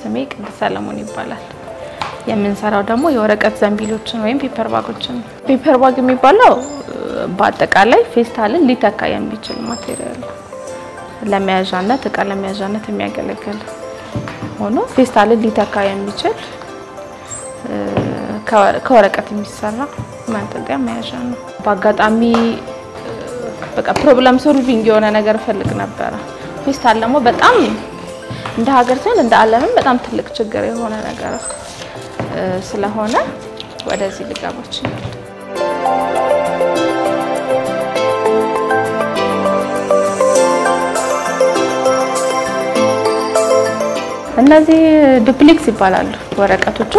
ስሜ ቅድስት ሰለሞን ይባላል የምንሰራው ደግሞ የወረቀት ዘንቢሎችን ወይም ፔፐር ባጎችን ፔፐር ባግ የሚባለው በአጠቃላይ ፌስታልን ሊተካ የሚችል ማቴሪያል ለመያዣነት እቃ ለመያዣነት የሚያገለግል ሆኖ ፌስታልን ሊተካ የሚችል ከወረቀት የሚሰራ ማንጠልጠያ መያዣ ነው በአጋጣሚ በቃ ፕሮብለም ሶልቪንግ የሆነ ነገር ፈልግ ነበር ፌስታል ደግሞ በጣም እንደ ሀገር ሳይሆን እንደ ዓለምም በጣም ትልቅ ችግር የሆነ ነገር ስለሆነ ወደዚህ ልጋባች እነዚህ ዱፕሌክስ ይባላሉ ወረቀቶቹ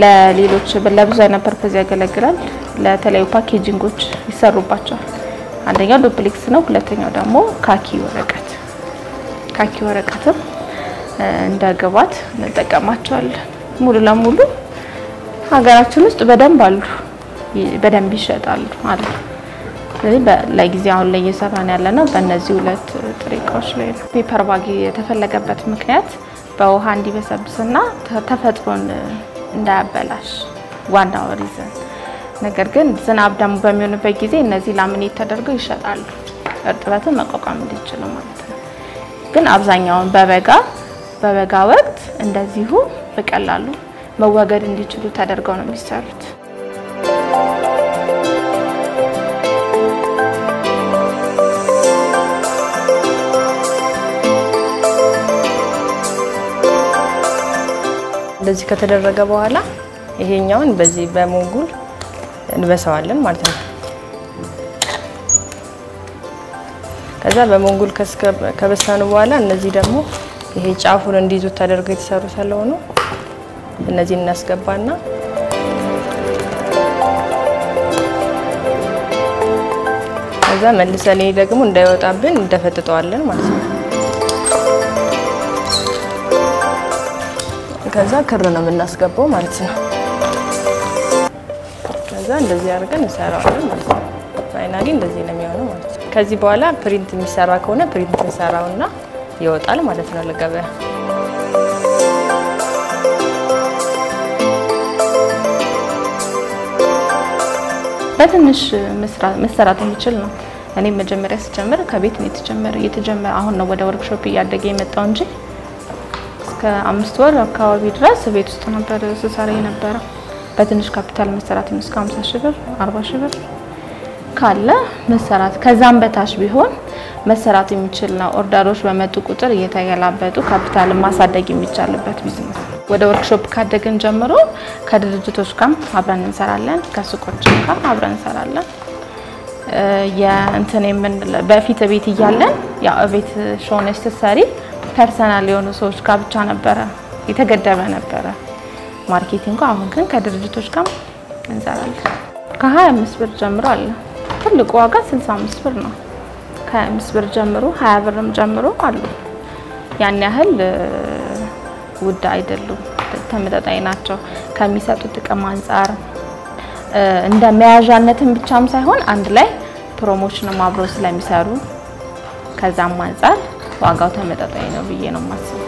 ለሌሎች ለብዙ አይነት ፐርፐዝ ያገለግላል ለተለያዩ ፓኬጂንጎች ይሰሩባቸዋል አንደኛው ዱፕሌክስ ነው ሁለተኛው ደግሞ ካኪ ወረቀትም እንደ ግብአት እንጠቀማቸዋለን ሙሉ ለሙሉ ሀገራችን ውስጥ በደንብ ይሸጣሉ ማለት ስለዚህ ለጊዜው አሁን ላይ እየሰራን ያለነው በእነዚህ ሁለት ጥሬቃዎች ላይ ነው ፔፐር ባግ የተፈለገበት ምክንያት በውሃ እንዲበሰብስና ተፈጥሮን እንዳያበላሽ ዋናው ሪዝን ነገር ግን ዝናብ ደግሞ በሚሆንበት ጊዜ እነዚህ ላሚኔት ተደርገው ይሸጣሉ እርጥበትን መቋቋም እንዲችሉ ማለት ነው ግን አብዛኛውን በበጋ ወቅት እንደዚሁ በቀላሉ መወገድ እንዲችሉ ተደርገው ነው የሚሰሩት እንደዚህ ከተደረገ በኋላ ይሄኛውን በዚህ በሞንጉል እንበሳዋለን ማለት ነው ከዛ በሞንጉል ከበሳኑ በኋላ እነዚህ ደግሞ ይሄ ጫፉን እንዲይዙ ተደርገው የተሰሩ ስለሆነ እነዚህ እናስገባና ከዛ መልሰን ይሄ ደግሞ እንዳይወጣብን እንደፈጥጠዋለን ማለት ነው ከዛ ክር ነው የምናስገባው ማለት ነው ከዛ እንደዚህ አድርገን እንሰራዋለን ማለት ነው ፋይናሊ እንደዚህ ነው የሚሆነው ማለት ነው ከዚህ በኋላ ፕሪንት የሚሰራ ከሆነ ፕሪንት እንሰራውና ይወጣል ማለት ነው ለገበያ በትንሽ መስራት የሚችል ነው እኔ መጀመሪያ ስጀምር ከቤት ነው የተጀመረ አሁን ነው ወደ ወርክሾፕ ያደገ የመጣው እንጂ እስከ 5 ወር አካባቢ ድረስ ቤት ውስጥ ነበር ስሰራ የነበረው በትንሽ ካፒታል መስራት እስከ 50,000 ብር 40,000 ብር ካለ መስራት ከዛም በታች ቢሆን መስራት የሚችል ነው ኦርደሮች በመጡ ቁጥር እየተገላበጡ ካፒታል ማሳደግ የሚቻልበት ቢዝነስ ወደ ወርክሾፕ ካደገን ጀምሮ ከድርጅቶች ጋር አብረን እንሰራለን ከሱቆች ጋር አብረን እንሰራለን የእንትን በፊት ቤት ይያለን ያ ቤት ሾነስ ተሰሪ ፐርሰናል የሆኑ ሰዎች ጋር ብቻ ነበር የተገደበ ነበር ማርኬቲንግ አሁን ግን ከድርጅቶች ጋር እንሰራለን ከ25 ብር ጀምሮ አለ ትልቁ ዋጋ 65 ብር ነው ከ25 ብር ጀምሮ 20 ብርም ጀምሮ አሉ ያን ያህል ውድ አይደሉም ተመጣጣኝ ናቸው ከሚሰጡት ጥቅም አንፃር እንደ መያዣነትም ብቻም ሳይሆን አንድ ላይ ፕሮሞሽንም አብሮ ስለሚሰሩ ከዛም አንፃር ዋጋው ተመጣጣኝ ነው ብዬ ነው ማስበው